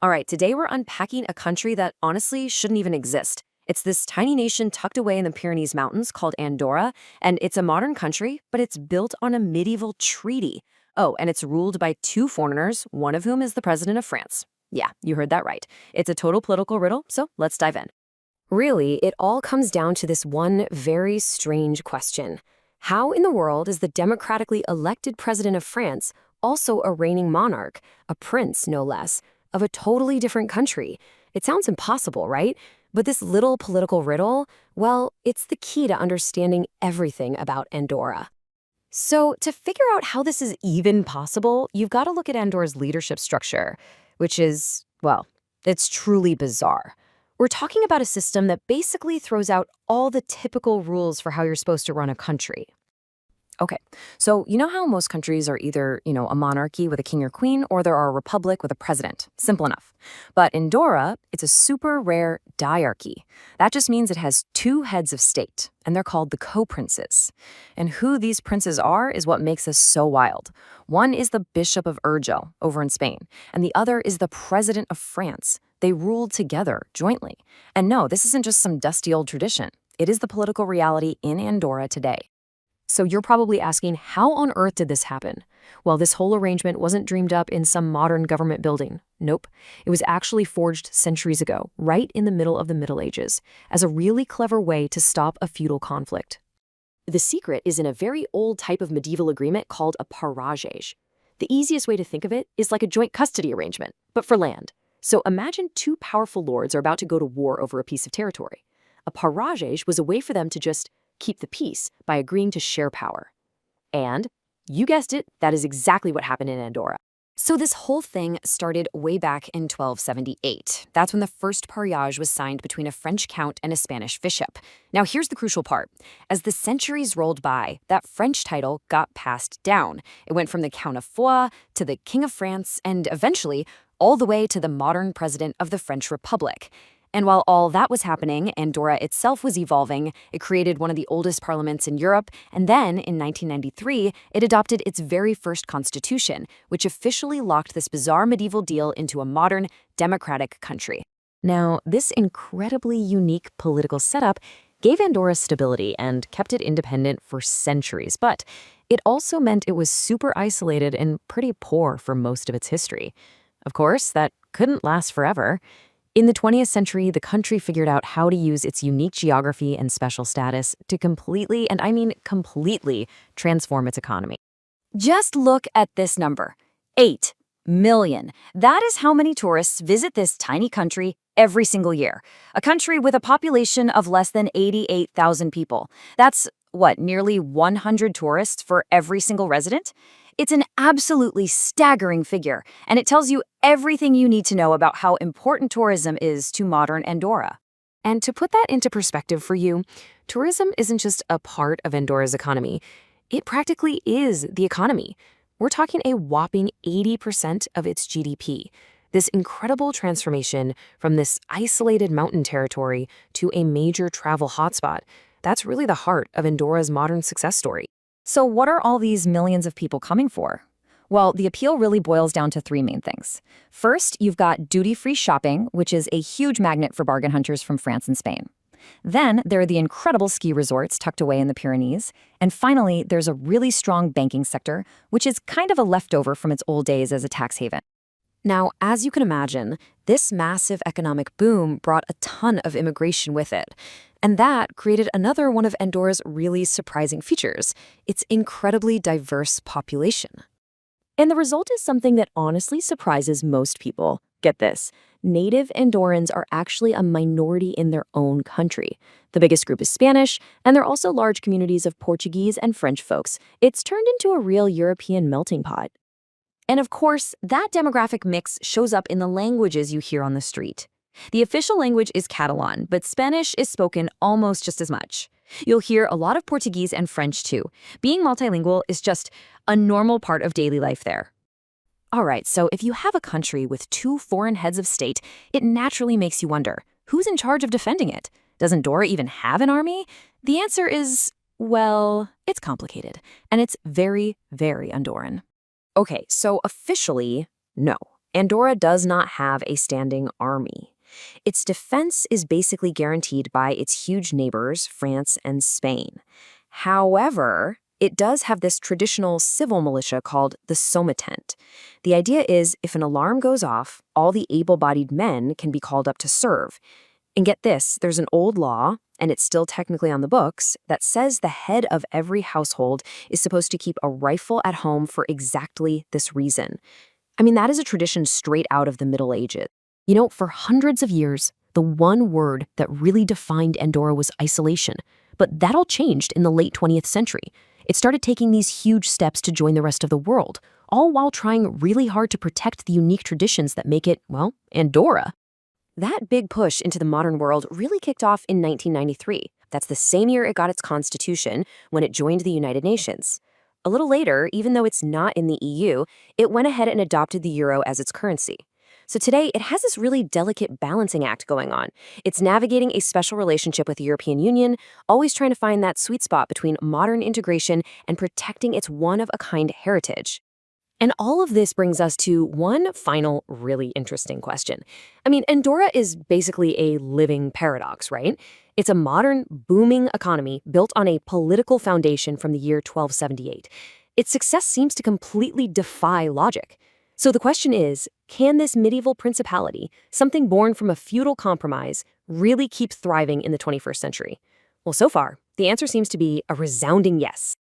All right, today we're unpacking a country that honestly shouldn't even exist. It's this tiny nation tucked away in the Pyrenees Mountains called Andorra, and it's a modern country, but it's built on a medieval treaty. Oh, and it's ruled by two foreigners, one of whom is the president of France. Yeah, you heard that right. It's a total political riddle, so let's dive in. Really, it all comes down to this one very strange question. How in the world is the democratically elected president of France also a reigning monarch, a prince no less, of a totally different country? It sounds impossible, right? But this little political riddle, well, it's the key to understanding everything about Andorra. So, to figure out how this is even possible, you've got to look at Andorra's leadership structure, which is, well, it's truly bizarre. We're talking about a system that basically throws out all the typical rules for how you're supposed to run a country. Okay, so you know how most countries are either, a monarchy with a king or queen, or there are a republic with a president. Simple enough. But in Andorra, it's a super rare diarchy. That just means it has two heads of state, and they're called the co-princes. And who these princes are is what makes this so wild. One is the Bishop of Urgell over in Spain, and the other is the President of France. They ruled together jointly. And no, this isn't just some dusty old tradition. It is the political reality in Andorra today. So you're probably asking, how on earth did this happen? Well, this whole arrangement wasn't dreamed up in some modern government building. Nope. It was actually forged centuries ago, right in the middle of the Middle Ages, as a really clever way to stop a feudal conflict. The secret is in a very old type of medieval agreement called a parragage. The easiest way to think of it is like a joint custody arrangement, but for land. So imagine two powerful lords are about to go to war over a piece of territory. A parragage was a way for them to just keep the peace by agreeing to share power. And, you guessed it, that is exactly what happened in Andorra. So this whole thing started way back in 1278. That's when the first parrage was signed between a French count and a Spanish bishop. Now here's the crucial part. As the centuries rolled by, that French title got passed down. It went from the Count of Foix to the King of France and eventually all the way to the modern president of the French Republic. And while all that was happening, Andorra itself was evolving. It created one of the oldest parliaments in Europe, and then, in 1993, it adopted its very first constitution, which officially locked this bizarre medieval deal into a modern, democratic country. Now, this incredibly unique political setup gave Andorra stability and kept it independent for centuries, but it also meant it was super isolated and pretty poor for most of its history. Of course, that couldn't last forever. In the 20th century, the country figured out how to use its unique geography and special status to completely, and I mean completely, transform its economy. Just look at this number, 8 million. That is how many tourists visit this tiny country every single year. A country with a population of less than 88,000 people. That's, nearly 100 tourists for every single resident? It's an absolutely staggering figure, and it tells you everything you need to know about how important tourism is to modern Andorra. And to put that into perspective for you, tourism isn't just a part of Andorra's economy. It practically is the economy. We're talking a whopping 80% of its GDP. This incredible transformation from this isolated mountain territory to a major travel hotspot, that's really the heart of Andorra's modern success story. So what are all these millions of people coming for? Well, the appeal really boils down to three main things. First, you've got duty-free shopping, which is a huge magnet for bargain hunters from France and Spain. Then there are the incredible ski resorts tucked away in the Pyrenees. And finally, there's a really strong banking sector, which is kind of a leftover from its old days as a tax haven. Now, as you can imagine, this massive economic boom brought a ton of immigration with it. And that created another one of Andorra's really surprising features, its incredibly diverse population. And the result is something that honestly surprises most people. Get this, native Andorrans are actually a minority in their own country. The biggest group is Spanish, and there are also large communities of Portuguese and French folks. It's turned into a real European melting pot. And of course, that demographic mix shows up in the languages you hear on the street. The official language is Catalan, but Spanish is spoken almost just as much. You'll hear a lot of Portuguese and French too. Being multilingual is just a normal part of daily life there. All right, so if you have a country with two foreign heads of state, it naturally makes you wonder, who's in charge of defending it? Does Andorra even have an army? The answer is, well, it's complicated, and it's very, very Andorran. Okay, so officially, no. Andorra does not have a standing army. Its defense is basically guaranteed by its huge neighbors, France and Spain. However, it does have this traditional civil militia called the somatent. The idea is if an alarm goes off, all the able-bodied men can be called up to serve. And get this, there's an old law, and it's still technically on the books, that says the head of every household is supposed to keep a rifle at home for exactly this reason. I mean, that is a tradition straight out of the Middle Ages. You know, for hundreds of years, the one word that really defined Andorra was isolation. But that all changed in the late 20th century. It started taking these huge steps to join the rest of the world, all while trying really hard to protect the unique traditions that make it, well, Andorra. That big push into the modern world really kicked off in 1993. That's the same year it got its constitution, when it joined the United Nations. A little later, even though it's not in the EU, it went ahead and adopted the euro as its currency. So today, it has this really delicate balancing act going on. It's navigating a special relationship with the European Union, always trying to find that sweet spot between modern integration and protecting its one-of-a-kind heritage. And all of this brings us to one final really interesting question. I mean, Andorra is basically a living paradox, right? It's a modern, booming economy built on a political foundation from the year 1278. Its success seems to completely defy logic. So the question is, can this medieval principality, something born from a feudal compromise, really keep thriving in the 21st century? Well, so far, the answer seems to be a resounding yes.